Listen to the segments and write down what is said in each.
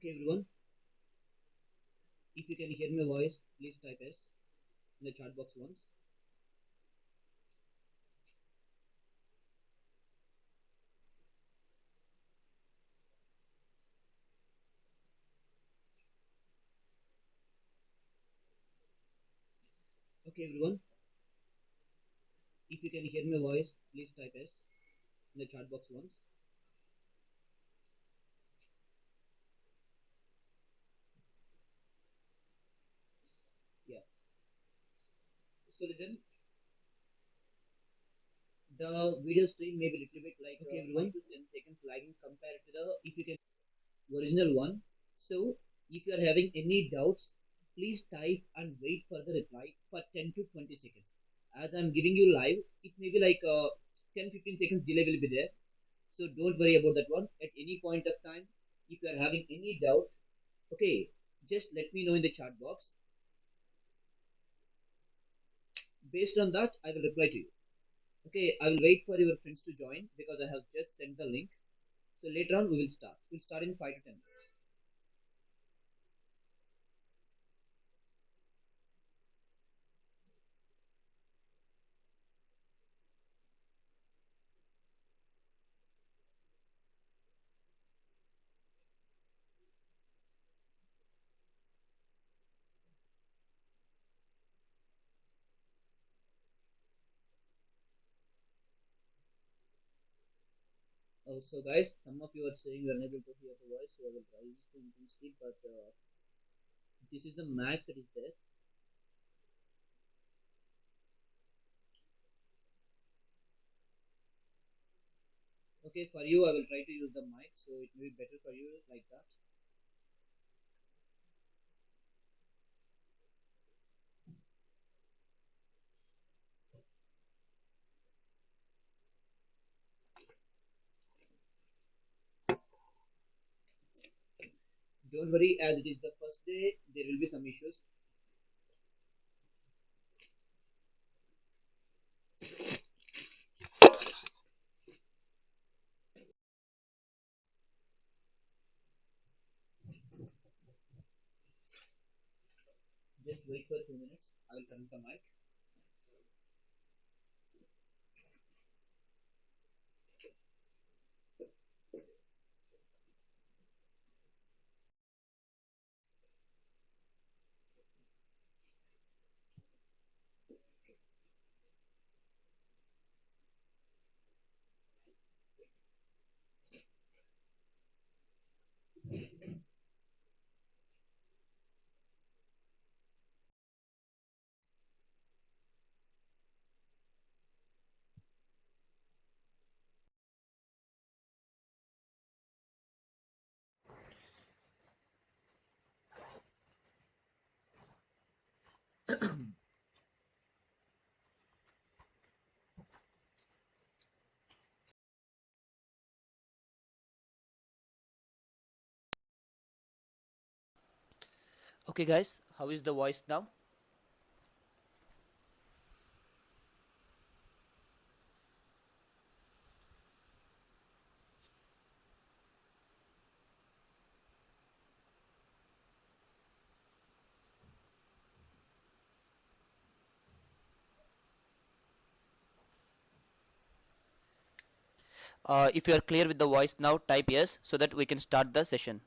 Okay, everyone. If you can hear my voice, please type S in the chat box once. Okay, everyone. If you can hear my voice, please type S in the chat box once. Yeah. So listen, the video stream may be a little bit like okay, everyone, 5 to 10 seconds lagging compared to the if you can original one. So if you are having any doubts, please type and wait for the reply for 10 to 20 seconds. As I'm giving you live, it may be like 10-15 seconds delay will be there. So don't worry about that one. At any point of time, if you are having any doubt, okay, just let me know in the chat box. Based on that, I will reply to you. Okay, I will wait for your friends to join because I have just sent the link. So later on, we will start. We'll start in 5 to 10 minutes. So guys, some of you are saying you're unable to hear the voice, so I will try to intensely, but this is the max that is there. Okay, for you, I will try to use the mic, so it will be better for you like that. Don't worry, as it is the first day, there will be some issues. Just wait for 2 minutes. I will turn the mic. Okay, guys, how is the voice now? If you are clear with the voice now, type yes so that we can start the session.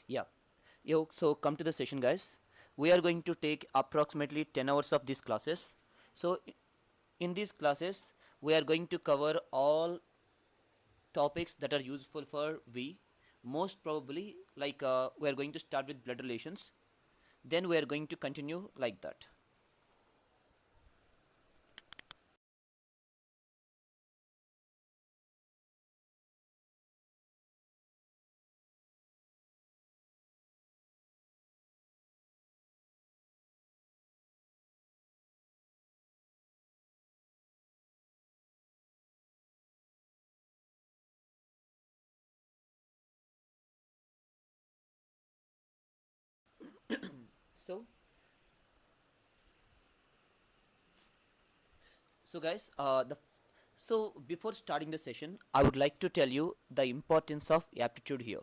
Yeah. Yo, so come to the session, guys. We are going to take approximately 10 hours of these classes. So, in these classes, we are going to cover all topics that are useful for we. Most probably, like we are going to start with blood relations. Then we are going to continue like that. So so guys, so before starting the session, I would like to tell you the importance of aptitude here.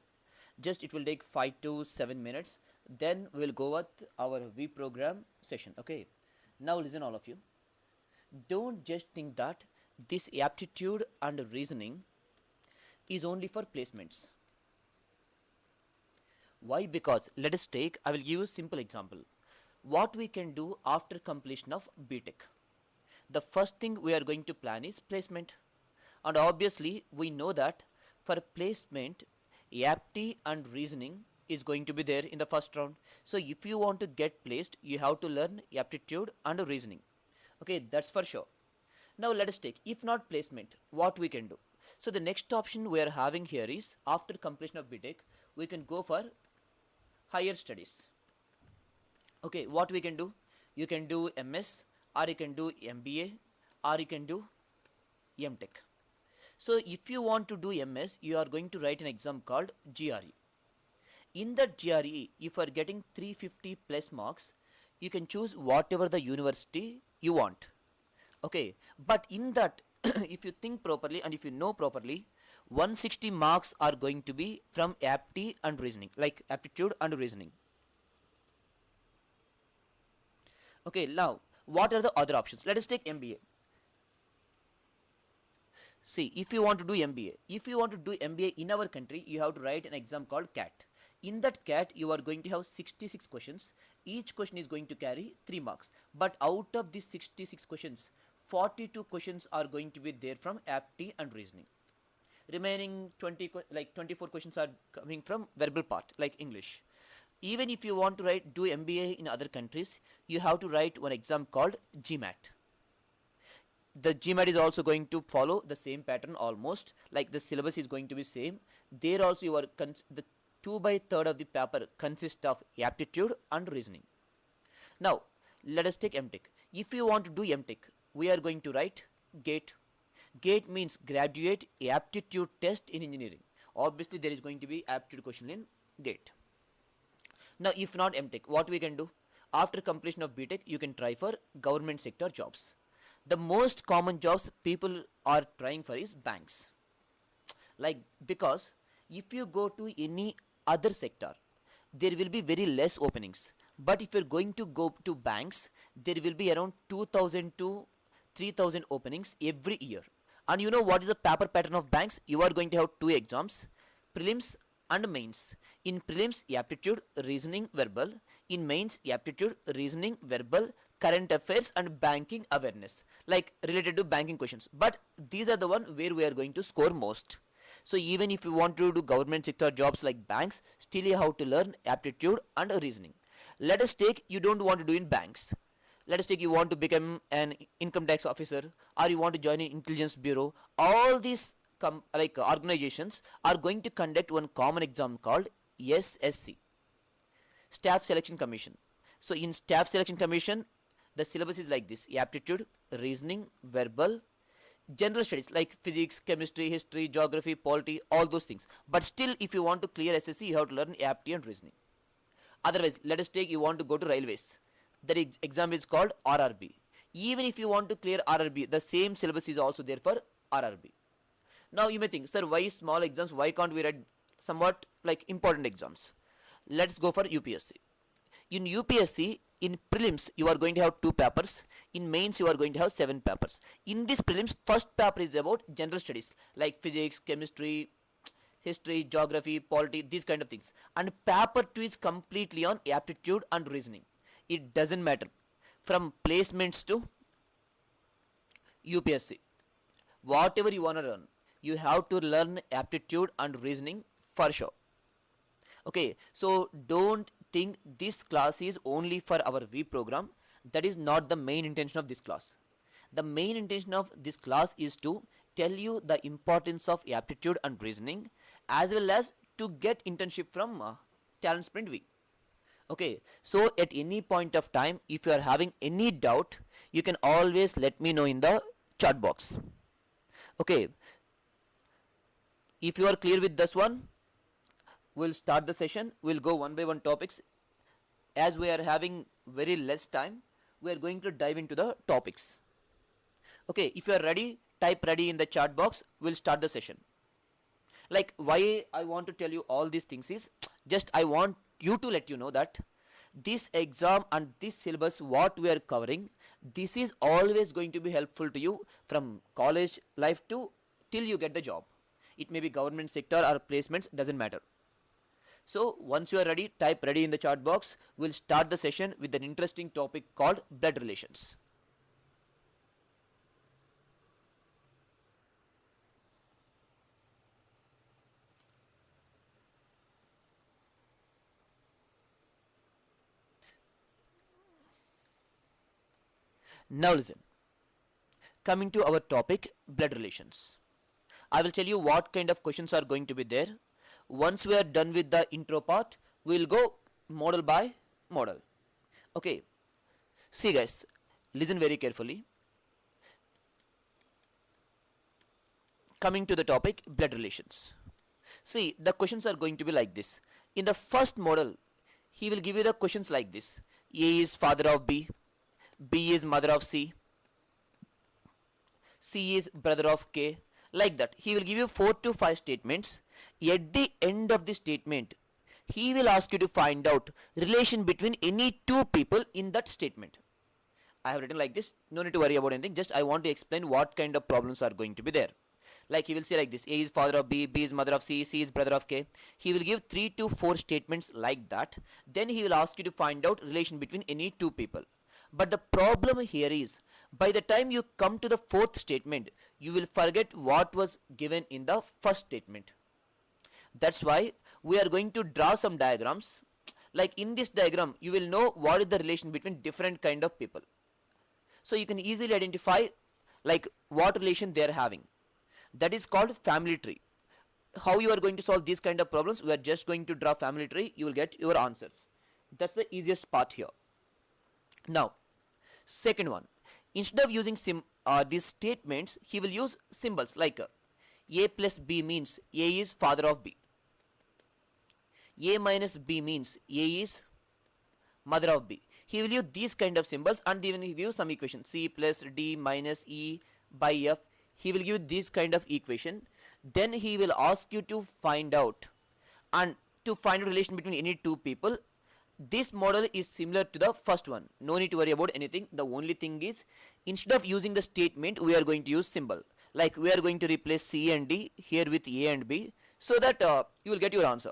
Just it will take 5 to 7 minutes. Then we'll go with our V program session. Okay. Now listen, all of you. Don't just think that this aptitude and reasoning is only for placements. Why? Because let us take. I will give you a simple example. What we can do after completion of BTech. The first thing we are going to plan is placement. And obviously, we know that for placement, aptitude and reasoning is going to be there in the first round. So, if you want to get placed, you have to learn aptitude and reasoning. Okay, that's for sure. Now, let us take, if not placement, what we can do. So, the next option we are having here is after completion of BTech, we can go for higher studies. Okay, what we can do? You can do MS, or you can do MBA, or you can do MTech. So if you want to do MS, you are going to write an exam called GRE. In that GRE, if you are getting 350 plus marks, you can choose whatever the university you want. Okay, but in that, if you think properly and if you know properly, 160 marks are going to be from aptitude and reasoning, like aptitude and reasoning. Okay, now what are the other options? Let us take MBA. See, if you want to do MBA, if you want to do MBA in our country, you have to write an exam called CAT. In that CAT, you are going to have 66 questions. Each question is going to carry 3 marks. But out of these 66 questions, 42 questions are going to be there from aptitude and reasoning. Remaining 24 questions are coming from verbal part, like English. Even if you want to do MBA in other countries, you have to write one exam called GMAT. The GMAT is also going to follow the same pattern almost, like the syllabus is going to be same. There also you are the 2 by 3rd of the paper consists of aptitude and reasoning. Now let us take MTech. If you want to do MTech, we are going to write GATE. GATE means graduate aptitude test in engineering. Obviously there is going to be aptitude question in GATE. Now if not MTech, what we can do? After completion of BTech, you can try for government sector jobs. The most common jobs people are trying for is banks. Like, because if you go to any other sector, there will be very less openings. But if you're going to go to banks, there will be around 2000 to 3000 openings every year. And you know what is the paper pattern of banks? You are going to have 2 exams, prelims and mains. In prelims, aptitude, reasoning, verbal. In mains, aptitude, reasoning, verbal, current affairs and banking awareness, like related to banking questions. But these are the one where we are going to score most. So even if you want to do government sector jobs like banks, still you have to learn aptitude and reasoning. Let us take, you don't want to do in banks. Let us take, you want to become an income tax officer, or you want to join an intelligence bureau. All these organizations are going to conduct one common exam called SSC, Staff Selection Commission. So in Staff Selection Commission, the syllabus is like this: aptitude, reasoning, verbal, general studies like physics, chemistry, history, geography, polity, all those things. But still, if you want to clear SSC, you have to learn aptitude and reasoning. Otherwise, let us take, you want to go to railways. That exam is called RRB. Even if you want to clear RRB, the same syllabus is also there for RRB. Now you may think, sir, why small exams? Why can't we write somewhat like important exams? Let's go for UPSC. In UPSC, in prelims, you are going to have 2 papers. In mains, you are going to have 7 papers. In this prelims, first paper is about general studies like physics, chemistry, history, geography, polity, these kind of things. And paper 2 is completely on aptitude and reasoning. It doesn't matter from placements to UPSC. Whatever you want to learn, you have to learn aptitude and reasoning for sure. Okay, so don't think this class is only for our V program. That is not the main intention of this class. The main intention of this class is to tell you the importance of aptitude and reasoning, as well as to get internship from Talent Sprint V. Okay, so at any point of time, if you are having any doubt, you can always let me know in the chat box. Okay, if you are clear with this one, we'll start the session. We'll go one by one topics. as we are having very less time, we are going to dive into the topics. Okay, if you are ready, type ready in the chat box. We'll start the session. Like, why I want to tell you all these things is just I want you to let you know that this exam and this syllabus what we are covering, this is always going to be helpful to you from college life to till you get the job. It may be government sector or placements, doesn't matter. So once you are ready, type ready in the chat box. We'll start the session with an interesting topic called blood relations. Now listen, coming to our topic, blood relations. I will tell you what kind of questions are going to be there. Once we are done with the intro part, we will go model by model. Okay, see guys, listen very carefully. Coming to the topic, blood relations. See, the questions are going to be like this. In the first model, he will give you the questions like this: A is father of B, B is mother of C, C is brother of K. Like that, he will give you 4 to 5 statements. At the end of the statement, he will ask you to find out relation between any two people in that statement. I have written like this, no need to worry about anything, just I want to explain what kind of problems are going to be there. Like he will say like this: A is father of B, B is mother of C, C is brother of K. He will give 3 to 4 statements like that. Then he will ask you to find out relation between any two people. But the problem here is, by the time you come to the fourth statement, you will forget what was given in the first statement. That's why we are going to draw some diagrams. Like in this diagram, you will know what is the relation between different kind of people. So you can easily identify like what relation they are having. That is called family tree. How you are going to solve these kind of problems? We are just going to draw family tree. You will get your answers. That's the easiest part here. Now, second one. Instead of using these statements, he will use symbols like A plus B means A is father of B. A minus B means A is mother of B. He will use these kind of symbols, and even he will use some equation C plus D minus E by F. He will give this kind of equation. Then he will ask you to find out, and to find a relation between any two people. This model is similar to the first one. No need to worry about anything. The only thing is, instead of using the statement, we are going to use symbol. Like we are going to replace C and D here with A and B, so that you will get your answer.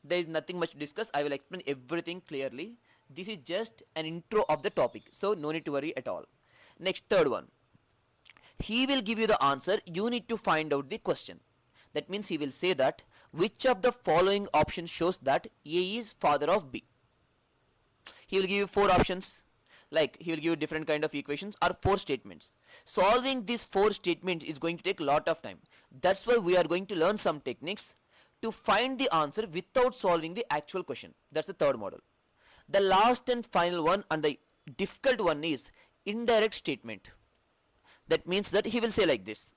There is nothing much to discuss. I will explain everything clearly. This is just an intro of the topic, so no need to worry at all. Next, third one. He will give you the answer. You need to find out the question. That means he will say that which of the following options shows that A is father of B. He will give you 4 options. Like he will give you different kind of equations or 4 statements. Solving these 4 statements is going to take a lot of time. That's why we are going to learn some techniques to find the answer without solving the actual question. That's the third model. The last and final one, and the difficult one, is indirect statement. That means that he will say like this: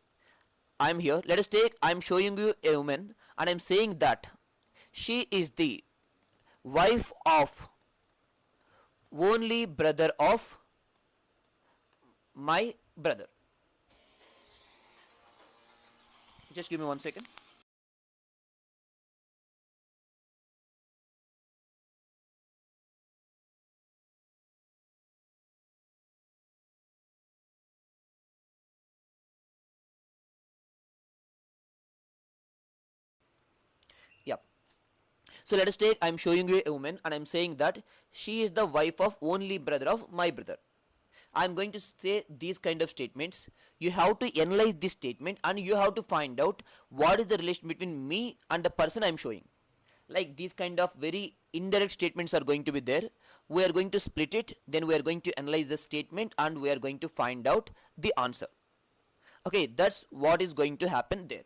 I'm here, let us take, I'm showing you a woman, and I'm saying that she is the wife of only brother of my brother. Just give me 1 second. Yeah. So let us take, I'm showing you a woman, and I'm saying that she is the wife of only brother of my brother. I'm going to say these kind of statements. You have to analyze this statement, and you have to find out what is the relation between me and the person I'm showing. Like these kind of very indirect statements are going to be there. We are going to split it, then we are going to analyze the statement, and we are going to find out the answer. Okay, that's what is going to happen there.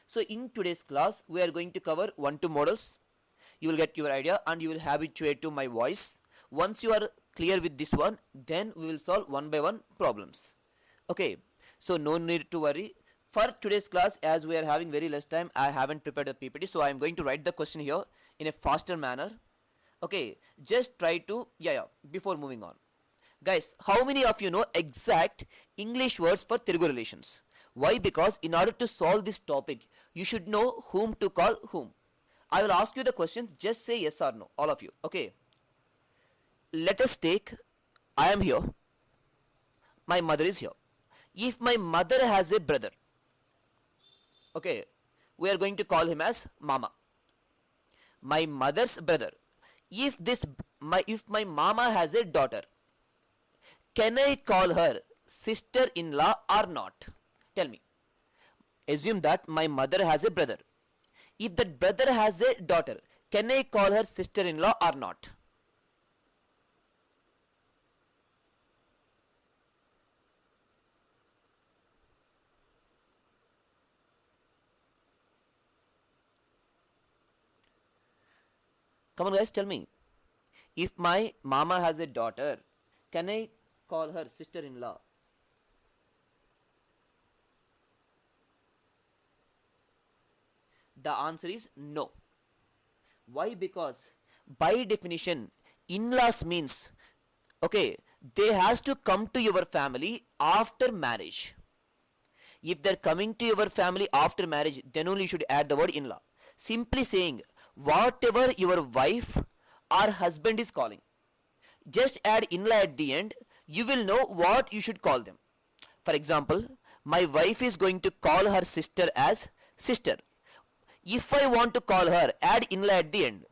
So in today's class, we are going to cover 1-2 models. You will get your idea, and you will habituate to my voice. Once you are clear with this one, then we will solve one by one problems. Okay, so no need to worry. For today's class, as we are having very less time, I haven't prepared a PPT, so I am going to write the question here in a faster manner. Okay, just try to, before moving on. Guys, how many of you know exact English words for Telugu relations? Why? Because in order to solve this topic, you should know whom to call whom. I will ask you the questions, just say yes or no, all of you. Okay, let us take, I am here, my mother is here. If my mother has a brother, okay, we are going to call him as Mama. My mother's brother. If my mama has a daughter, can I call her sister in law or not? Tell me. Assume that my mother has a brother. If that brother has a daughter, can I call her sister in law or not? Come on, guys, tell me. If my mama has a daughter, can I call her sister in law? The answer is no. Why? Because by definition, in laws means, okay, they has to come to your family after marriage. If they're coming to your family after marriage, then only you should add the word in law. Simply saying, whatever your wife or husband is calling, just add in law at the end, you will know what you should call them. For example, my wife is going to call her sister as sister. If I want to call her, add in law at the end.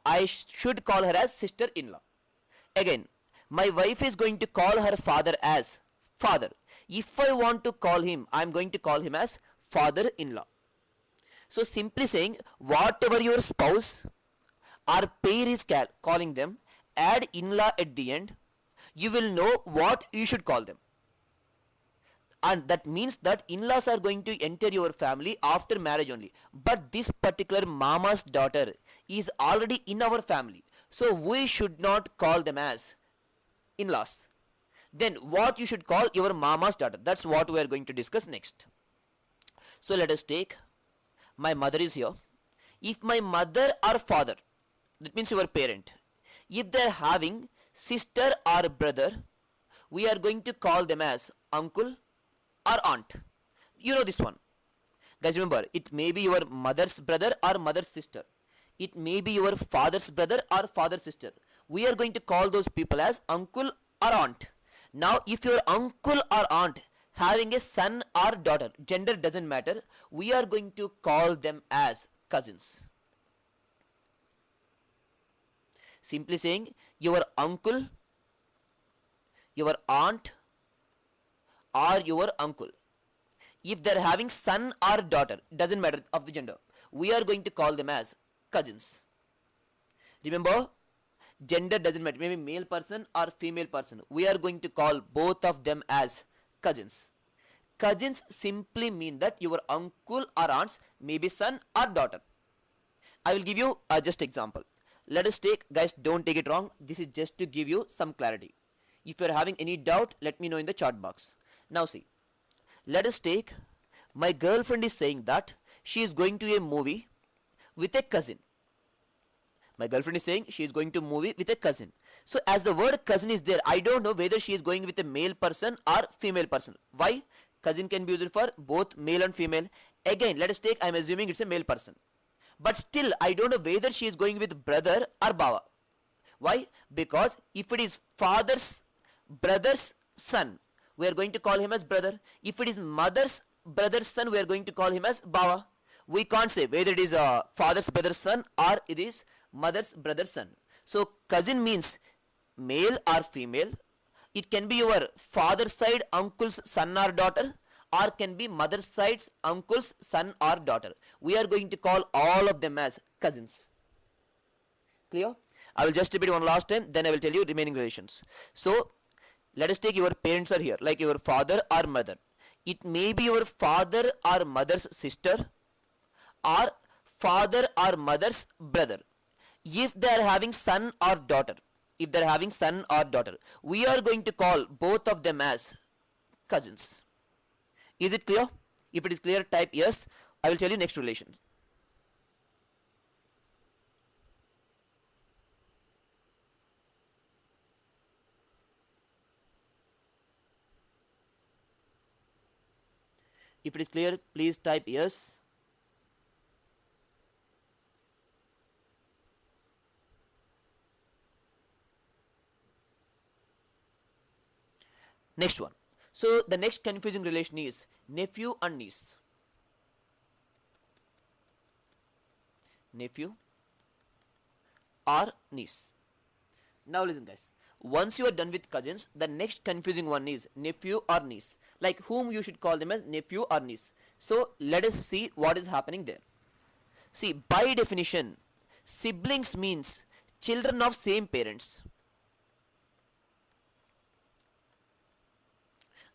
I should call her as sister in law. Again, my wife is going to call her father as father. If I want to call him, I am going to call him as father in law. So simply saying, whatever your spouse or pair is calling them, add in law at the end, you will know what you should call them. And that means that in-laws are going to enter your family after marriage only. But this particular mama's daughter is already in our family, so we should not call them as in-laws. Then what you should call your mama's daughter, that's what we are going to discuss next. So let us take, my mother is here. If my mother or father, that means your parent, if they are having sister or brother, we are going to call them as uncle or aunt. You know this one. Guys, remember, it may be your mother's brother or mother's sister. It may be your father's brother or father's sister. We are going to call those people as uncle or aunt. Now, if your uncle or aunt having a son or daughter, gender doesn't matter, we are going to call them as cousins. Simply saying, your uncle, your aunt, or your uncle, if they're having son or daughter, doesn't matter of the gender, we are going to call them as cousins. Remember, gender doesn't matter, maybe male person or female person, we are going to call both of them as cousins. Cousins simply mean that your uncle or aunts may be son or daughter. I will give you just example. Let us take, guys, don't take it wrong, this is just to give you some clarity. If you are having any doubt, let me know in the chat box. Now see, let us take, my girlfriend is saying that she is going to a movie with a cousin. My girlfriend is saying she is going to movie with a cousin. So as the word cousin is there, I don't know whether she is going with a male person or female person. Why? Cousin can be used for both male and female. Again, let us take, I am assuming it's a male person. But still, I don't know whether she is going with brother or baba. Why? Because if it is father's brother's son, we are going to call him as brother. If it is mother's brother's son, we are going to call him as baba. We can't say whether it is father's brother's son or it is mother's brother's son. So cousin means male or female. It can be your father's side uncle's son or daughter, or can be mother's side's uncle's son or daughter. We are going to call all of them as cousins. Clear? I will just repeat one last time, then I will tell you remaining relations. So let us take, your parents are here, like your father or mother. It may be your father or mother's sister or father or mother's brother. If they are having son or daughter, we are going to call both of them as cousins. Is it clear? If it is clear, type yes. I will tell you next relations. If it is clear, please type yes. Next one. So the next confusing relation is nephew and niece. Nephew or niece. Now listen guys. Once you are done with cousins, the next confusing one is nephew or niece. Like whom you should call them as nephew or niece. So let us see what is happening there. See, by definition, siblings means children of same parents.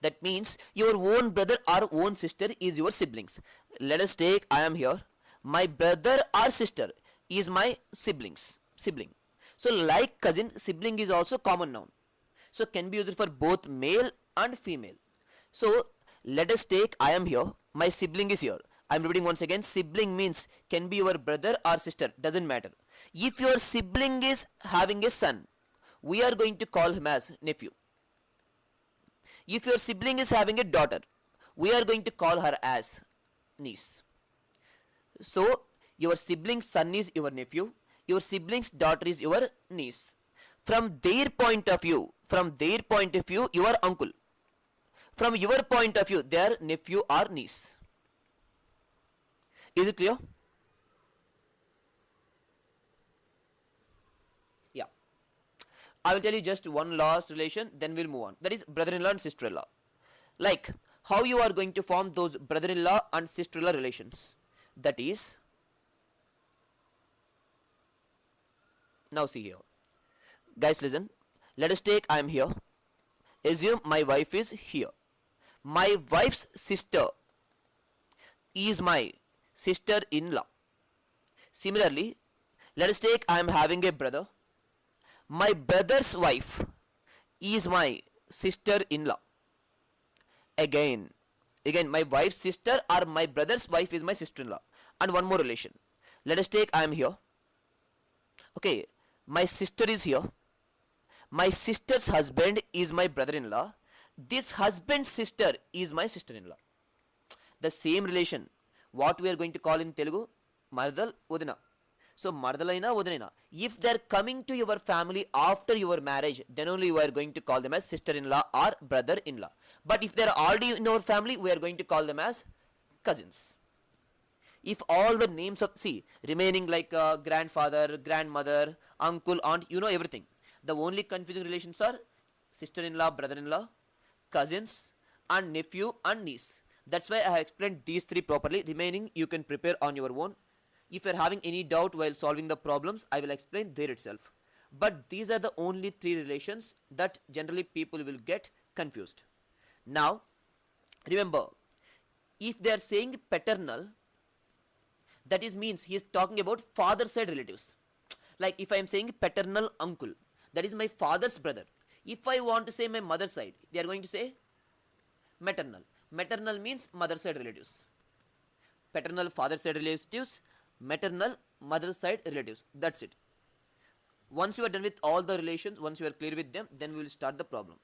That means your own brother or own sister is your siblings. Let us take I am here. My brother or sister is my sibling. So like cousin, sibling is also common noun. So can be used for both male and female. So let us take I am here. My sibling is here. I am repeating once again. Sibling means can be your brother or sister. Doesn't matter. If your sibling is having a son, we are going to call him as nephew. If your sibling is having a daughter, we are going to call her as niece. So your sibling's son is your nephew, your sibling's daughter is your niece. From their point of view, your uncle. From your point of view, their nephew or niece. Is it clear? Yeah. I will tell you just one last relation, then we'll move on. That is brother-in-law and sister-in-law. Like how you are going to form those brother-in-law and sister-in-law relations. That is, now see here. Guys listen. Let us take I am here. Assume my wife is here. My wife's sister is my sister-in-law. Similarly, let us take I am having a brother. My brother's wife is my sister-in-law. Again, my wife's sister or my brother's wife is my sister-in-law. And one more relation. Let us take I am here. Okay, my sister is here. My sister's husband is my brother-in-law. This husband's sister is my sister-in-law. The same relation. What we are going to call in Telugu? Maradal Udina. So Maradalaina Udinaina. If they are coming to your family after your marriage, then only you are going to call them as sister-in-law or brother-in-law. But if they are already in our family, we are going to call them as cousins. If all the names of, see, remaining like grandfather, grandmother, uncle, aunt, you know everything. The only confusing relations are sister-in-law, brother-in-law, cousins, and nephew and niece. That's why I have explained these three properly. Remaining you can prepare on your own. If you are having any doubt while solving the problems, I will explain there itself. But these are the only three relations that generally people will get confused. Now, remember, if they are saying paternal, that is means he is talking about father side relatives. Like if I am saying paternal uncle, that is my father's brother. If I want to say my mother's side, they are going to say maternal. Maternal means mother side relatives. Paternal father side relatives, maternal mother side relatives. That's it. Once you are done with all the relations, once you are clear with them, then we will start the problem.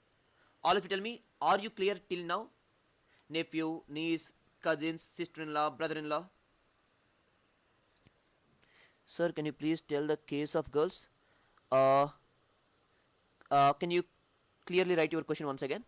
All of you tell me, are you clear till now? Nephew, niece, cousins, sister-in-law, brother-in-law. Sir, can you please tell the case of girls? Uh, can you clearly write your question once again?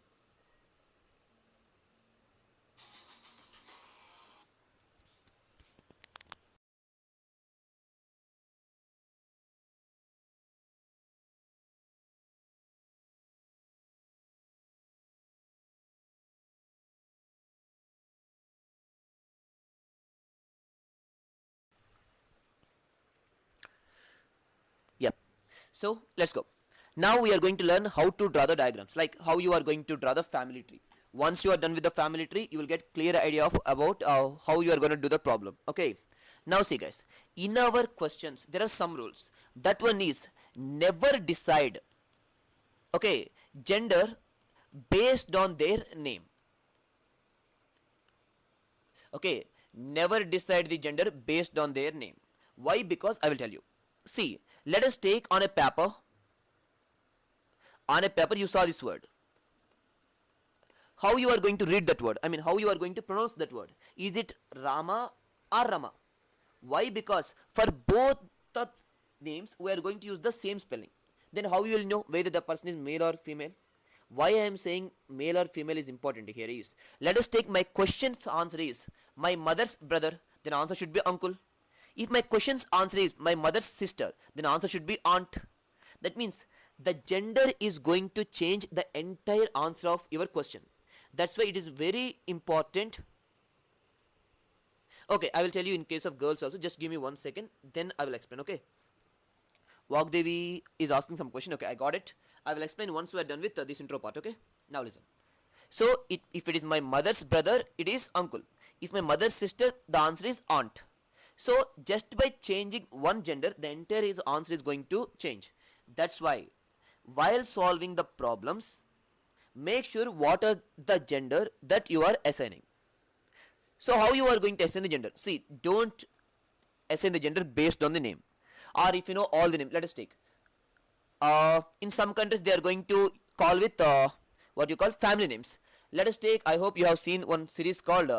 Yep. So let's go. Now we are going to learn how to draw the diagrams, like how you are going to draw the family tree. Once you are done with the family tree, you will get clear idea of about how you are going to do the problem. Okay. Now see guys, in our questions there are some rules. That one is never decide, okay, gender based on their name. Okay, never decide the gender based on their name. Why? Because I will tell you. See, let us take on a paper. On a paper, you saw this word. how you are going to read that word. I mean, how you are going to pronounce that word. Is it Rama or Rama? Why? Because for both the names we are going to use the same spelling. Then how you will know whether the person is male or female? Why I am saying male or female is important here is, let us take my question's answer is my mother's brother, then answer should be uncle. If my question's answer is my mother's sister, then answer should be aunt. That means the gender is going to change the entire answer of your question. That's why it is very important. Okay, I will tell you in case of girls also. Just give me 1 second, then I will explain. Okay. Vagdevi is asking some question. Okay, I got it. I will explain once we are done with this intro part. Okay. Now listen. So if it is my mother's brother, it is uncle. If my mother's sister, the answer is aunt. So just by changing one gender, the entire answer is going to change. That's why while solving the problems, make sure what are the gender that you are assigning. So how you are going to assign the gender? See, don't assign the gender based on the name, or if you know all the name. Let us take. In some countries they are going to call with what you call family names. Let us take. I hope you have seen one series called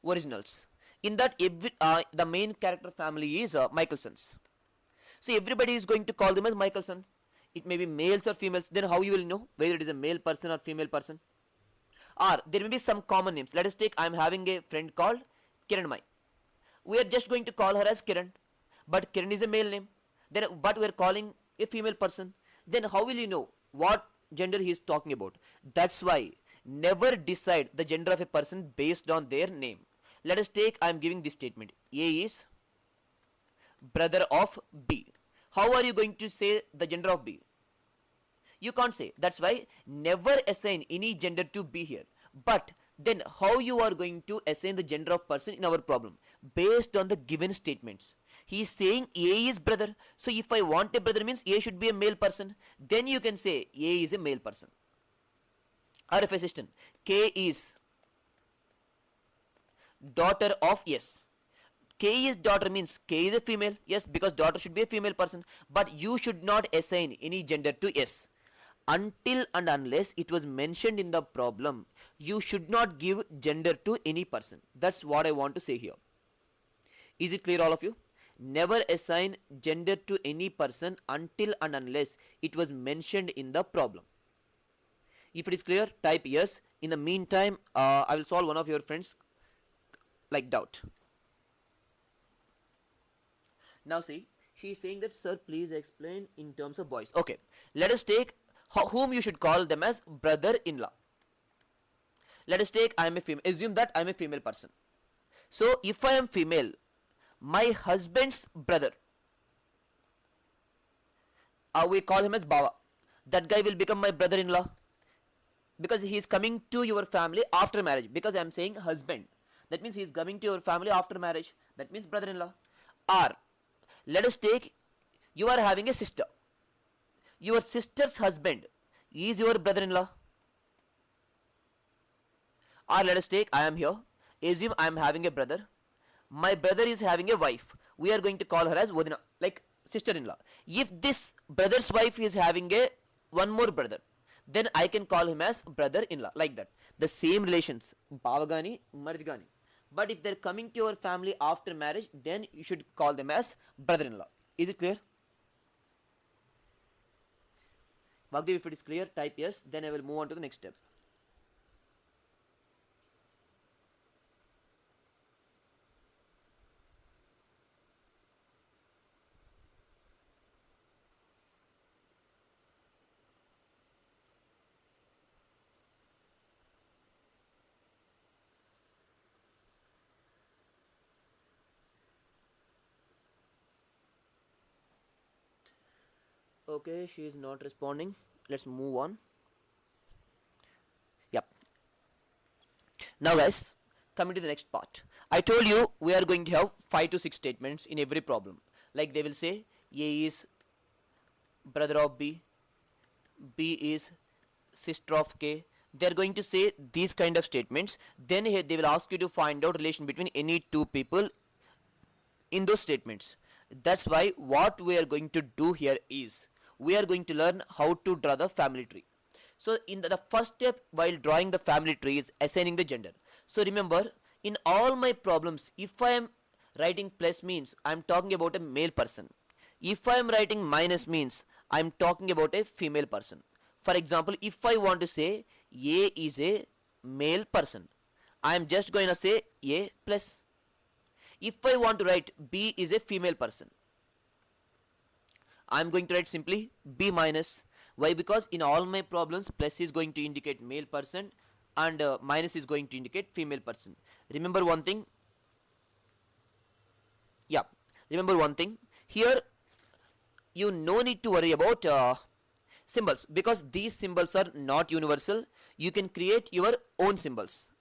Originals. In that, the main character family is Michaelsons. So everybody is going to call them as Michaelsons. It may be males or females. Then how you will know whether it is a male person or female person? Or there may be some common names. Let us take. I am having a friend called Kiranmai. We are just going to call her as Kiran, but Kiran is a male name. Then, but we are calling a female person. Then how will you know what gender he is talking about? That's why never decide the gender of a person based on their name. Let us take. I am giving this statement. A is brother of B. How are you going to say the gender of B? You can't say. That's why never assign any gender to B here. But then how you are going to assign the gender of person in our problem? Based on the given statements. He is saying A is brother. So if I want a brother means A should be a male person. Then you can say A is a male person. Or if assistant, K is daughter of S. K is daughter means K is a female. Yes, because daughter should be a female person. But you should not assign any gender to S. Until and unless it was mentioned in the problem, you should not give gender to any person. That's what I want to say here. Is it clear, all of you? Never assign gender to any person until and unless it was mentioned in the problem. If it is clear, type yes. In the meantime, I will solve one of your friends like doubt. Now see, she is saying that, sir, please explain in terms of boys. Okay, let us take whom you should call them as brother-in-law. Let us take I am a female. Assume that I am a female person. So if I am female, my husband's brother, we call him as Baba. That guy will become my brother-in-law because he is coming to your family after marriage. Because I am saying husband, that means he is coming to your family after marriage. That means brother-in-law. Or let us take, you are having a sister. Your sister's husband is your brother-in-law. Or let us take, I am here. Assume I am having a brother. My brother is having a wife. We are going to call her as Vodina, like sister-in-law. If this brother's wife is having a one more brother, then I can call him as brother-in-law, like that. The same relations, Bavagani, Maridgani. But if they're coming to your family after marriage, then you should call them as brother-in-law. Is it clear? Vagdev, if it is clear, type yes. Then I will move on to the next step. Okay, she is not responding. Let's move on. Yep. Now guys, coming to the next part. I told you we are going to have 5 to 6 statements in every problem. Like they will say A is brother of B, B is sister of K. They are going to say these kind of statements. Then they will ask you to find out relation between any two people in those statements. That's why what we are going to do here is we are going to learn how to draw the family tree. So in the first step while drawing the family tree is assigning the gender. So remember, in all my problems, if I am writing plus means I am talking about a male person. If I am writing minus means I am talking about a female person. For example, if I want to say A is a male person, I am just going to say A plus. If I want to write B is a female person, I am going to write simply B minus. Why? Because in all my problems, plus is going to indicate male person and minus is going to indicate female person. Remember one thing. Yeah. Remember one thing. Here, you no need to worry about symbols because these symbols are not universal. You can create your own symbols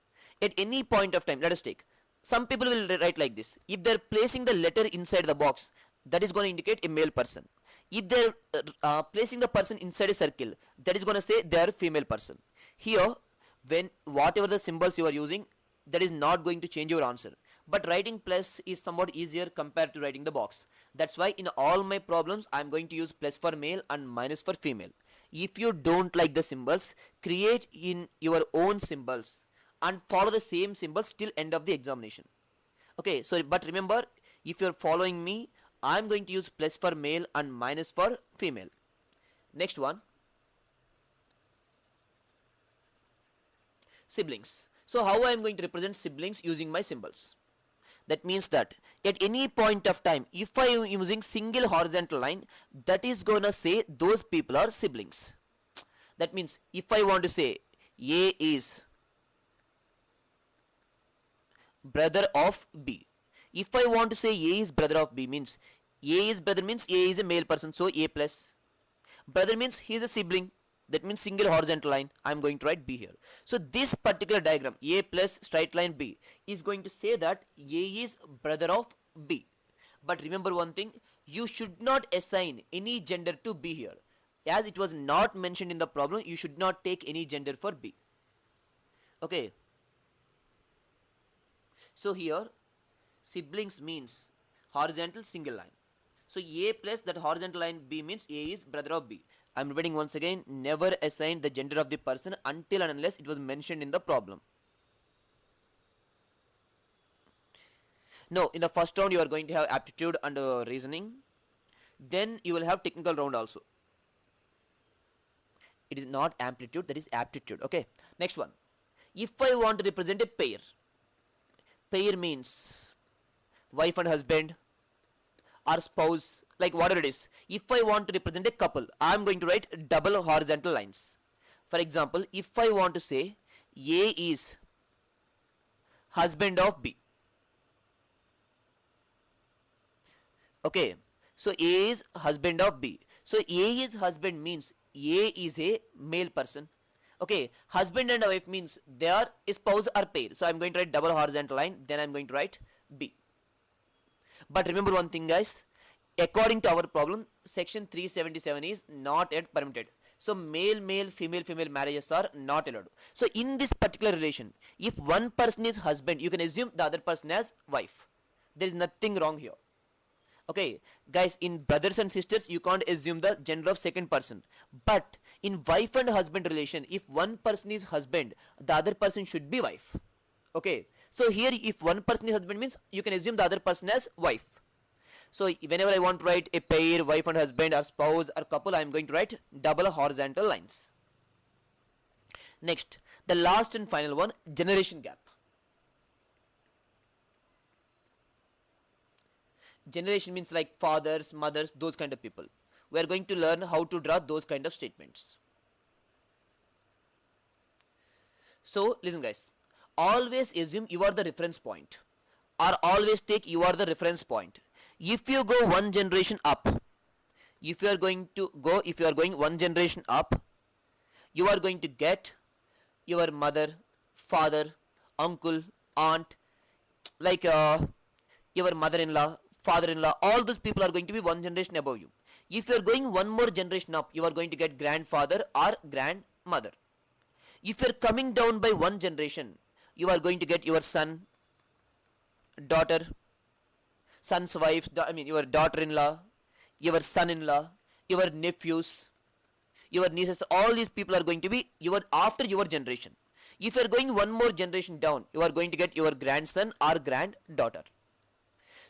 at any point of time. Let us take. Some people will write like this. If they're placing the letter inside the box, that is going to indicate a male person. If they're placing the person inside a circle, that is going to say they are female person. Here, when whatever the symbols you are using, that is not going to change your answer. But writing plus is somewhat easier compared to writing the box. That's why in all my problems, I'm going to use plus for male and minus for female. If you don't like the symbols, create in your own symbols and follow the same symbols till end of the examination. Okay, so but remember, if you're following me, I'm going to use plus for male and minus for female. Next one, siblings. So how I am going to represent siblings using my symbols? That means that at any point of time, if I am using single horizontal line, that is gonna say those people are siblings. That means if I want to say A is brother of B, if I want to say A is brother of B means A is brother means A is a male person, so A plus. Brother means he is a sibling, that means single horizontal line. I am going to write B here. So this particular diagram A plus straight line B is going to say that A is brother of B. But remember one thing, you should not assign any gender to B here. As it was not mentioned in the problem, you should not take any gender for B. Okay. So here siblings means horizontal single line. So A plus that horizontal line B means A is brother of B. I am repeating once again, never assign the gender of the person until and unless it was mentioned in the problem. No, in the first round you are going to have aptitude and reasoning. Then you will have technical round also. It is not amplitude, that is aptitude. Okay, next one. If I want to represent a pair, pair means wife and husband or spouse, like whatever it is. If I want to represent a couple, I am going to write double horizontal lines. For example, if I want to say A is husband of B. Okay, so A is husband of B. So A is husband means A is a male person. Okay, husband and wife means they are a spouse or pair. So I'm going to write double horizontal line, then I'm going to write B. But remember one thing guys, according to our problem, section 377 is not yet permitted. So male male female female marriages are not allowed. So in this particular relation, if one person is husband, you can assume the other person as wife. There is nothing wrong here. Okay guys, in brothers and sisters you can't assume the gender of second person, but in wife and husband relation, if one person is husband, the other person should be wife. Okay, so here if one person is husband means you can assume the other person as wife. So whenever I want to write a pair, wife and husband or spouse or couple, I am going to write double horizontal lines. Next, the last and final one, generation gap. Generation means like fathers, mothers, those kind of people. We are going to learn how to draw those kind of statements. So listen guys, always assume you are the reference point, or always take you are the reference point. If you go one generation up, if you are going one generation up, you are going to get your mother, father, uncle, aunt, like your mother-in-law, father-in-law, all those people are going to be one generation above you. If you are going one more generation up, you are going to get grandfather or grandmother. If you are coming down by one generation, you are going to get your son, daughter, son's wife, your daughter-in-law, your son-in-law, your nephews, your nieces, all these people are going to be your after your generation. If you are going one more generation down, you are going to get your grandson or granddaughter.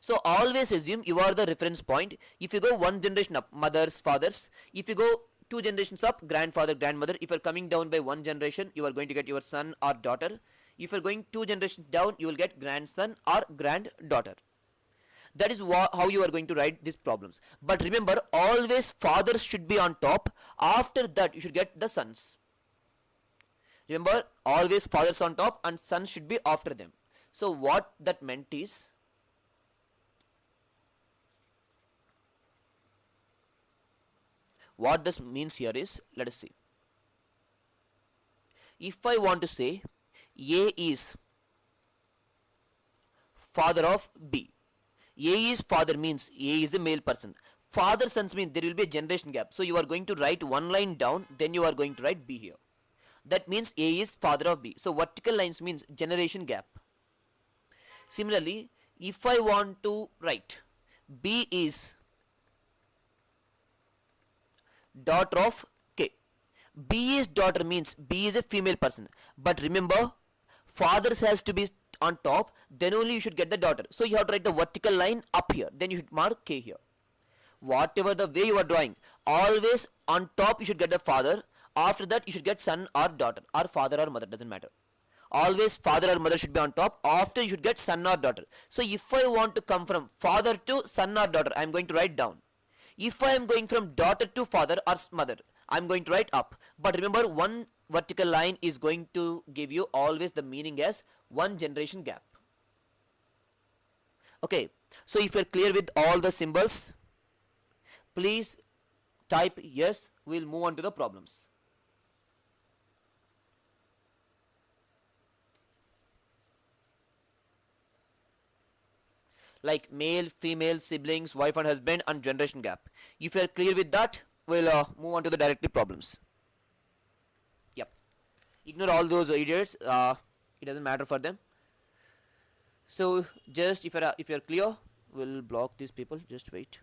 So always assume you are the reference point. If you go one generation up, mothers, fathers. If you go two generations up, grandfather, grandmother. If you are coming down by one generation, you are going to get your son or daughter. If you are going two generations down, you will get grandson or granddaughter. That is how you are going to write these problems. But remember, always fathers should be on top. After that, you should get the sons. Remember, always fathers on top and sons should be after them. So what that meant is, what this means here is, let us see. If I want to say A is father of B, A is father means A is a male person. Father sons means there will be a generation gap. So you are going to write one line down, then you are going to write B here. That means A is father of B. So vertical lines means generation gap. Similarly, if I want to write B is daughter of K. B is daughter means B is a female person. But remember, fathers has to be on top, then only you should get the daughter. So you have to write the vertical line up here, then you should mark K here. Whatever the way you are drawing, always on top you should get the father. After that you should get son or daughter, or father or mother, doesn't matter. Always father or mother should be on top. After you should get son or daughter. So if I want to come from father to son or daughter, I am going to write down. If I am going from daughter to father or mother, I am going to write up. But remember, one vertical line is going to give you always the meaning as one generation gap. Okay, so if you are clear with all the symbols, please type yes. We'll move on to the problems. Like male, female, siblings, wife and husband, and generation gap. If you are clear with that, we'll move on to the directive problems. Yep. Ignore all those idiots. It doesn't matter for them. So just if you're clear, we'll block these people. Just wait.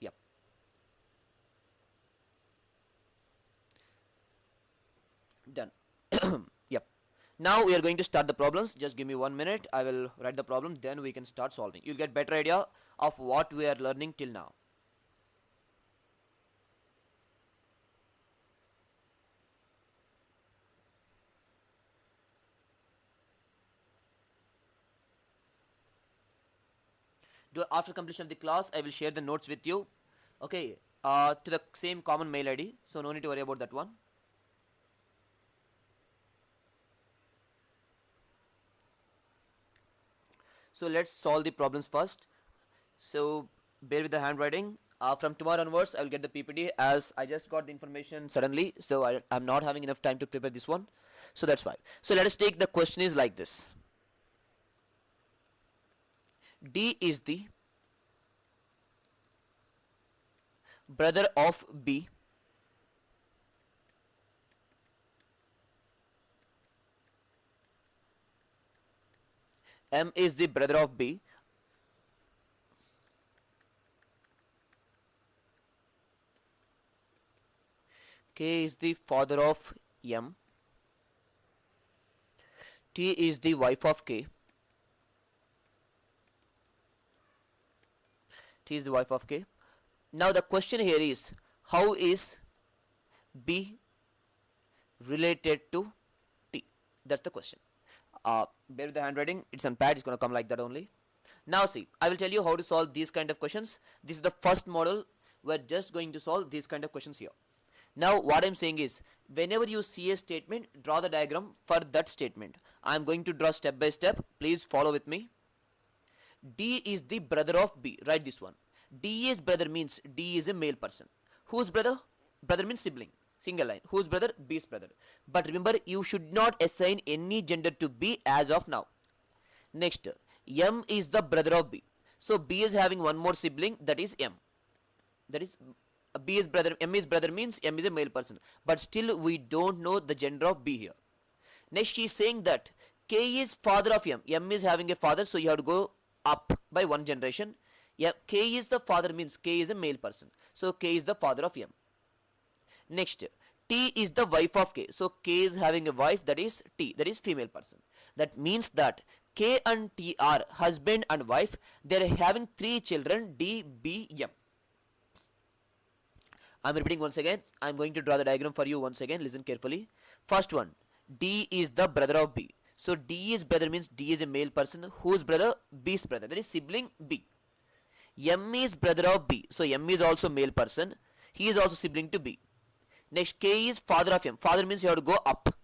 Yep. Done. Yep. Now we are going to start the problems. Just give me 1 minute. I will write the problem, then we can start solving. You'll get better idea of what we are learning till now. After completion of the class, I will share the notes with you. Okay. To the same common mail ID. So no need to worry about that one. So let's solve the problems first. So bear with the handwriting. From tomorrow onwards, I will get the PPT as I just got the information suddenly. So I'm not having enough time to prepare this one. So that's fine. So let us take the question is like this. D is the brother of B. M is the brother of B. K is the father of M. T is the wife of K. T is the wife of K. Now the question here is, how is B related to T? That's the question. Bear with the handwriting. It's on pad. It's going to come like that only. Now see, I will tell you how to solve these kind of questions. This is the first model. We're just going to solve these kind of questions here. Now what I'm saying is, whenever you see a statement, draw the diagram for that statement. I'm going to draw step by step. Please follow with me. D is the brother of B. Write this one. D is brother means D is a male person. Whose brother? Brother means sibling. Single line. Whose brother? B's brother. But remember, you should not assign any gender to B as of now. Next, M is the brother of B. So B is having one more sibling, that is M. That is B is brother. M is brother means M is a male person. But still we don't know the gender of B here. Next she is saying that K is father of M. M is having a father, so you have to go up by one generation. Yeah, K is the father means K is a male person. So K is the father of M. Next, T is the wife of K. So K is having a wife, that is T, that is female person. That means that K and T are husband and wife. They are having three children, D, B, M. I'm repeating once again. I'm going to draw the diagram for you once again. Listen carefully. First one, D is the brother of B. So D is brother means D is a male person. Whose brother? B's brother. That is sibling B. M is brother of B. So M is also male person. He is also sibling to B. Next, K is father of M. Father means you have to go up.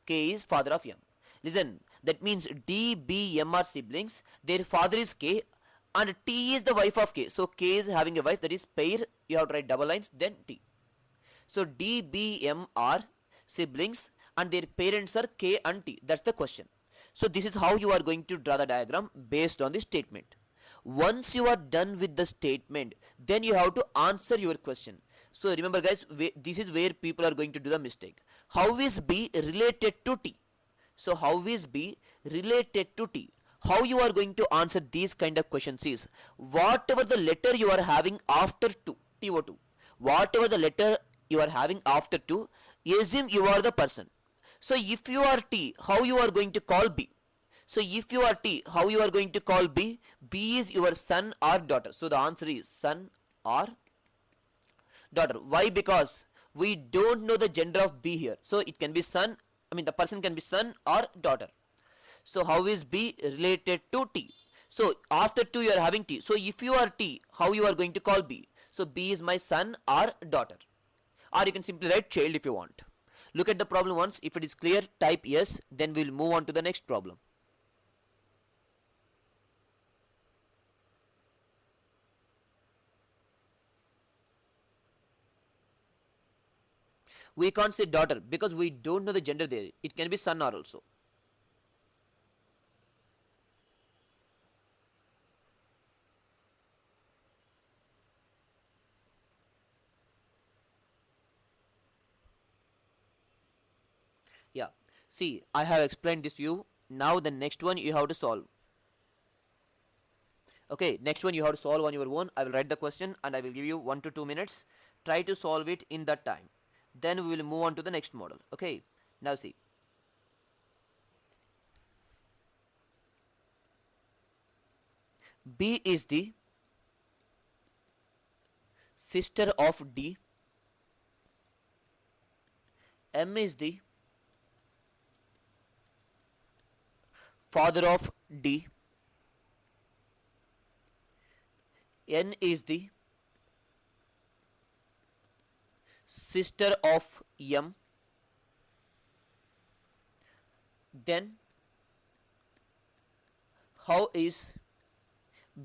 K is father of M. Listen, that means D, B, M are siblings. Their father is K, and T is the wife of K. So K is having a wife, that is pair. You have to write double lines, then T. So D, B, M are siblings, and their parents are K and T. That's the question. So this is how you are going to draw the diagram based on the statement. Once you are done with the statement, then you have to answer your question. So remember guys, this is where people are going to do the mistake. How is B related to T? So how is B related to T? How you are going to answer these kind of questions is, whatever the letter you are having after 2, TO2, whatever the letter you are having after 2, assume you are the person. So if you are T, how you are going to call B? So if you are T, how you are going to call B? B is your son or daughter. So the answer is son or daughter. Why? Because we don't know the gender of B here. So it can be son, the person can be son or daughter. So how is B related to T? So after 2 you are having T. So if you are T, how you are going to call B? So B is my son or daughter. Or you can simply write child if you want. Look at the problem once. If it is clear, type yes. Then we will move on to the next problem. We can't say daughter because we don't know the gender there. It can be son or also. Yeah. See, I have explained this to you. Now the next one you have to solve. Okay, next one you have to solve on your own. I will write the question and I will give you 1 to 2 minutes. Try to solve it in that time. Then we will move on to the next model. Okay, now see. B is the sister of D. M is the father of D. N is the sister of M. Then how is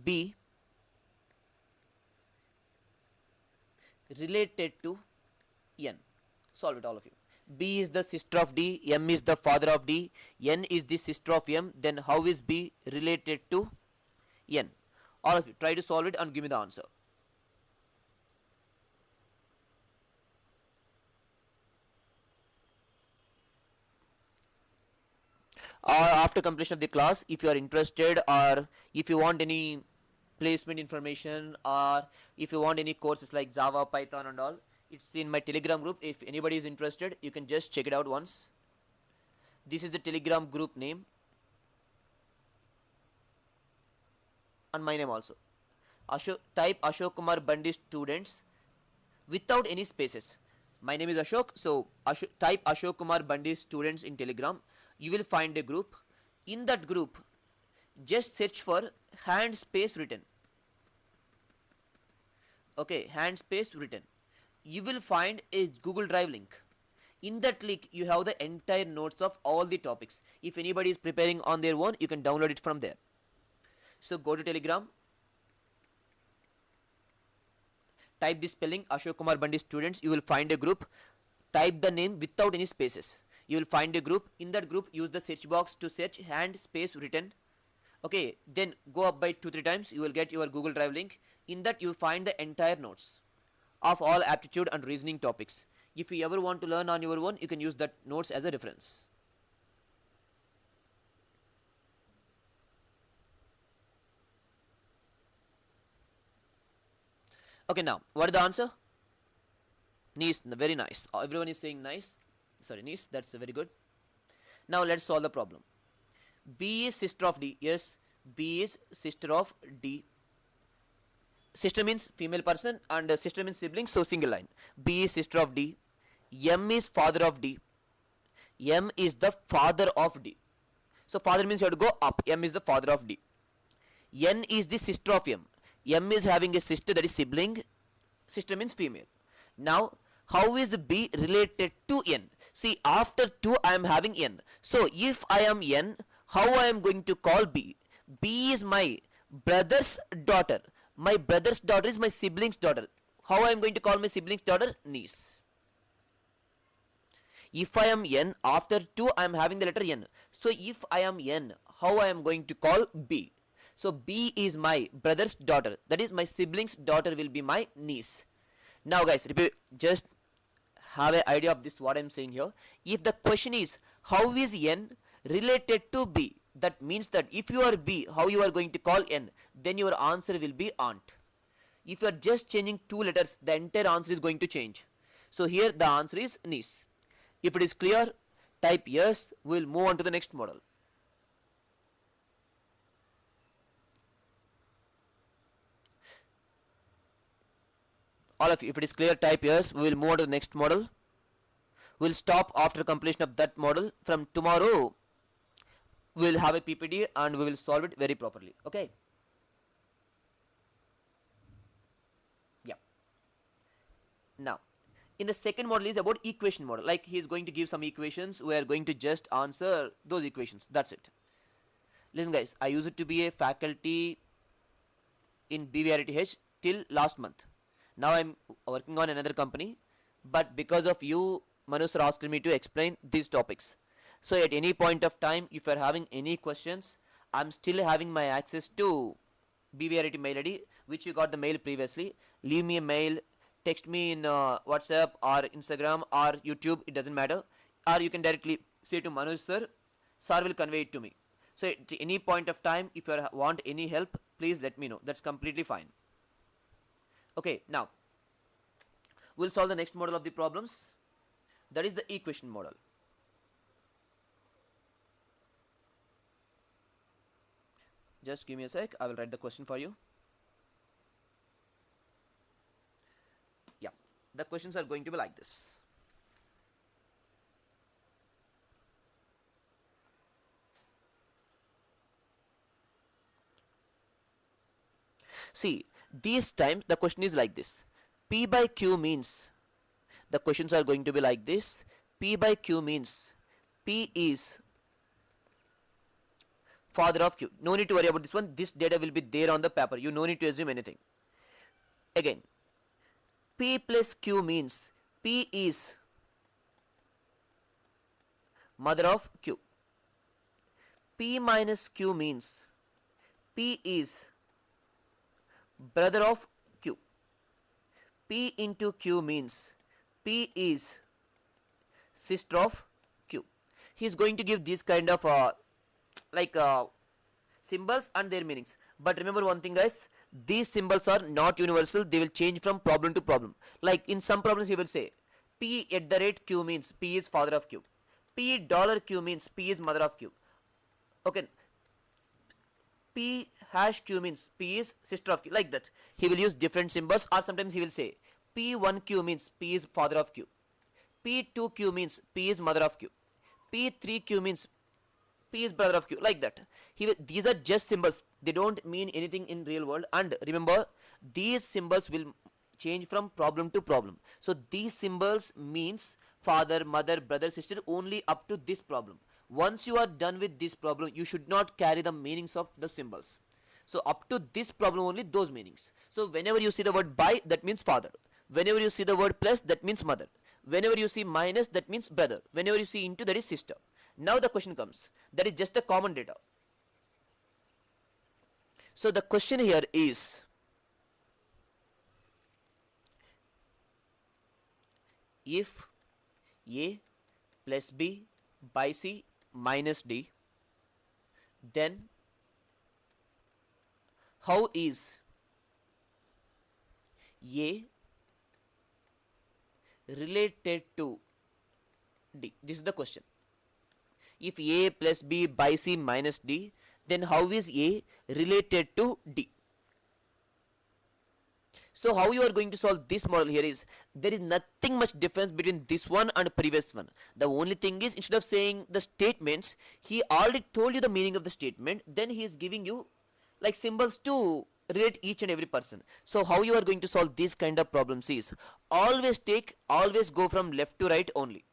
B related to N? Solve it all of you. B is the sister of D, M is the father of D, N is the sister of M. Then how is B related to N? All of you try to solve it and give me the answer. After completion of the class, if you are interested or if you want any placement information or if you want any courses like Java, Python and all, it's in my Telegram group. If anybody is interested, you can just check it out once. This is the Telegram group name and my name also. Type Ashok Kumar Bandi students without any spaces. My name is Ashok, so type Ashok Kumar Bandi students in Telegram. You will find a group. In that group, just search for hand space written. Okay, hand space written. You will find a Google Drive link. In that link, you have the entire notes of all the topics. If anybody is preparing on their own, you can download it from there. So go to Telegram. Type the spelling Ashok Kumar Bandi students. You will find a group. Type the name without any spaces. You will find a group. In that group, use the search box to search hand space written. Okay, then go up by 2-3 times. You will get your Google Drive link. In that, you will find the entire notes of all aptitude and reasoning topics. If you ever want to learn on your own, you can use that notes as a reference. Okay, now what is the answer? Nice, very nice. Everyone is saying nice. Sorry, nice. That's very good. Now let's solve the problem. B is sister of D. Yes, B is sister of D. Sister means female person and sister means sibling, so single line. B is sister of D. M is father of D. M is the father of D. So father means you have to go up. M is the father of D. N is the sister of M. M is having a sister, that is sibling. Sister means female. Now, how is B related to N? See, after 2 I am having N. So if I am N, how I am going to call B? B is my brother's daughter. My brother's daughter is my sibling's daughter. How I am going to call my sibling's daughter? Niece. If I am N, after 2 I am having the letter N. So if I am N, how I am going to call B? So B is my brother's daughter. That is my sibling's daughter will be my niece. Now guys, repeat, just have an idea of this what I am saying here. If the question is how is N related to B, that means that if you are B, how you are going to call N, then your answer will be aunt. If you are just changing 2 letters, the entire answer is going to change. So here the answer is niece. If it is clear, type yes. We will move on to the next model. All of you, if it is clear, type yes. We will move on to the next model. We will stop after completion of that model. From tomorrow, we will have a PPT and we will solve it very properly. Okay. Yeah. Now, in the second model is about equation model. Like he is going to give some equations. We are going to just answer those equations. That's it. Listen guys, I used to be a faculty in Bvrith till last month. Now I'm working on another company, but because of you, Manu sir asked me to explain these topics. So at any point of time, if you are having any questions, I'm still having my access to Bvrith mail ID, which you got the mail previously. Leave me a mail, text me in WhatsApp or Instagram or YouTube, it doesn't matter. Or you can directly say to Manu sir, sir will convey it to me. So at any point of time, if you want any help, please let me know. That's completely fine. Okay, now we'll solve the next model of the problems. That is the equation model. Just give me a sec. I will write the question for you. Yeah, the questions are going to be like this. See, this time the question is like this. P by Q means, the questions are going to be like this. P by Q means P is father of Q. No need to worry about this one. This data will be there on the paper. You no need to assume anything. Again, P plus Q means P is mother of Q. P minus Q means P is brother of Q. P into Q means P is sister of Q. He is going to give these kind of symbols and their meanings. But remember one thing guys, these symbols are not universal. They will change from problem to problem. Like in some problems he will say P at the rate Q means P is father of Q. P dollar Q means P is mother of Q. Okay. P hash Q means P is sister of Q. Like that. He will use different symbols, or sometimes he will say P1Q means P is father of Q. P2Q means P is mother of Q. P3Q means P is brother of Q. Like that. These are just symbols. They don't mean anything in real world. And remember, these symbols will change from problem to problem. So these symbols means father, mother, brother, sister only up to this problem. Once you are done with this problem, you should not carry the meanings of the symbols. So up to this problem only those meanings. So whenever you see the word by, that means father. Whenever you see the word plus, that means mother. Whenever you see minus, that means brother. Whenever you see into, that is sister. Now the question comes. That is just a common data. So the question here is, if A plus B by C minus D, then how is A related to D? This is the question. If A plus B by C minus D, then how is A related to D? So how you are going to solve this model here is, there is nothing much difference between this one and previous one. The only thing is, instead of saying the statements, he already told you the meaning of the statement, then he is giving you like symbols to relate each and every person. So how you are going to solve this kind of problems is, always go from left to right only.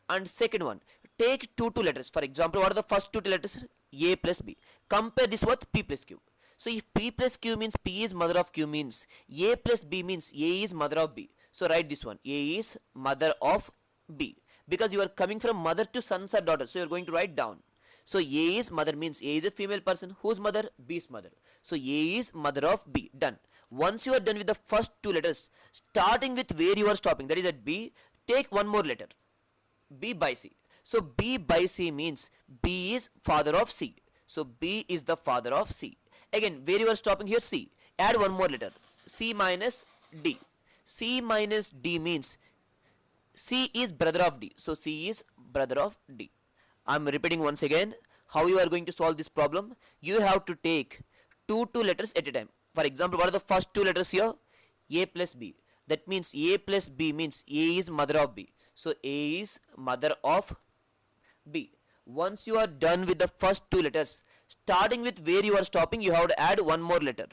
And second one, take two letters. For example, what are the first two letters? A plus B. Compare this with P plus Q. So if P plus Q means P is mother of Q, means A plus B means A is mother of B. So write this one, A is mother of B, because you are coming from mother to sons or daughters, so you are going to write down. So A is mother means A is a female person. Whose mother? B's mother. So A is mother of B. Done. Once you are done with the first two letters, starting with where you are stopping, that is at B, take one more letter, B by C. So B by C means B is father of C. So B is the father of C. Again, where you are stopping here, C. Add one more letter, C minus D. C minus D means C is brother of D. So C is brother of D. I'm repeating once again how you are going to solve this problem. You have to take two letters at a time. For example, what are the first two letters here? A plus B. That means A plus B means A is mother of B. So A is mother of B. Once you are done with the first two letters, starting with where you are stopping, you have to add one more letter,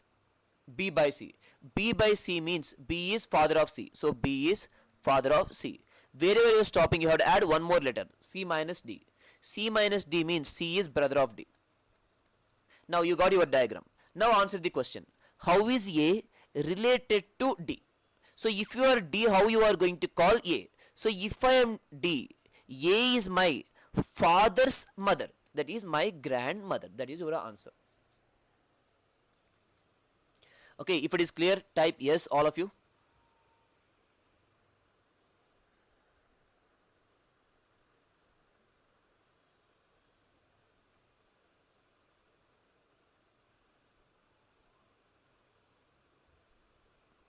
B by C. B by C means B is father of C. So B is father of C. Wherever you are stopping, you have to add one more letter, C minus D. C minus D means C is brother of D. Now you got your diagram. Now answer the question. How is A related to D? So if you are D, how you are going to call A? So if I am D, A is my father's mother. That is my grandmother. That is your answer. Okay, if it is clear, type yes, all of you.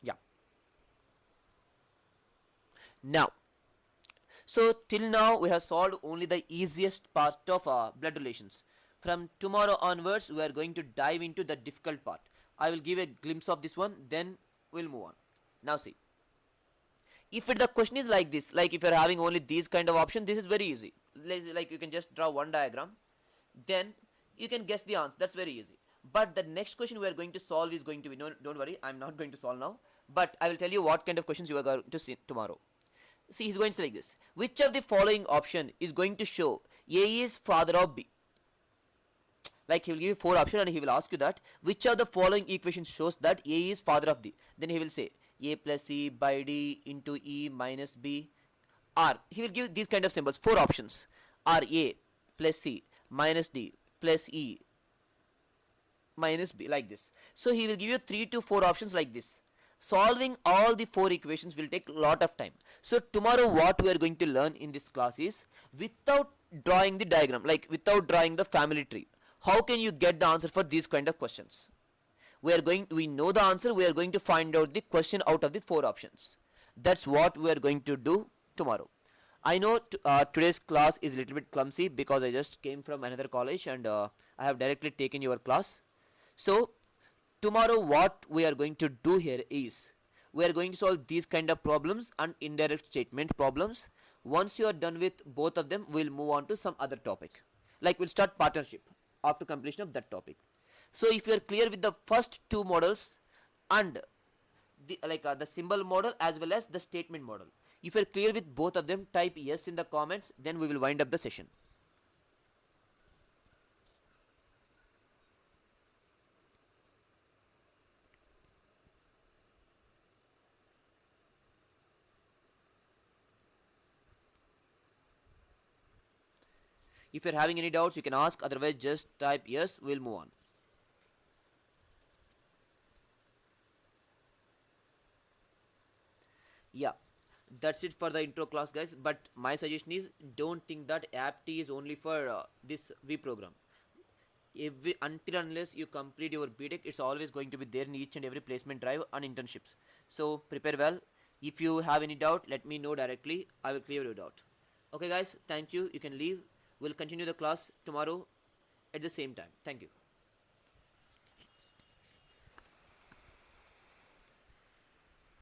Yeah. Now, so till now we have solved only the easiest part of blood relations. From tomorrow onwards, we are going to dive into the difficult part. I will give a glimpse of this one, then we'll move on. Now see, if the question is like this, like if you're having only these kind of options, this is very easy. Like you can just draw one diagram, then you can guess the answer. That's very easy. But the next question we are going to solve is going to be, no, don't worry, I'm not going to solve now, but I will tell you what kind of questions you are going to see tomorrow. See, he's going to say like this: which of the following option is going to show A is father of B? Like he will give you four options and he will ask you that which of the following equations shows that A is father of D. Then he will say A plus C by D into E minus B. Or he will give these kind of symbols, four options, are A plus C minus D plus E minus B, like this. So he will give you 3 to 4 options like this. Solving all the 4 equations will take a lot of time. So tomorrow what we are going to learn in this class is, without drawing the diagram, like without drawing the family tree, how can you get the answer for these kind of questions? We know the answer, we are going to find out the question out of the 4 options. That's what we are going to do tomorrow. I know today's class is a little bit clumsy because I just came from another college and I have directly taken your class. So tomorrow what we are going to do here is, we are going to solve these kind of problems and indirect statement problems. Once you are done with both of them, we'll move on to some other topic. Like we'll start partnership after completion of that topic. So if you are clear with the first two models and the symbol model as well as the statement model, if you are clear with both of them, type yes in the comments, then we will wind up the session. If you're having any doubts, you can ask, otherwise just type yes, we'll move on. Yeah, that's it for the intro class, guys. But my suggestion is, don't think that apt is only for this V program. every until unless you complete your btech, it's always going to be there in each and every placement drive and internships. So prepare well. If you have any doubt, let me know directly, I will clear your doubt. Okay guys, thank you, you can leave. We'll continue the class tomorrow at the same time. Thank you.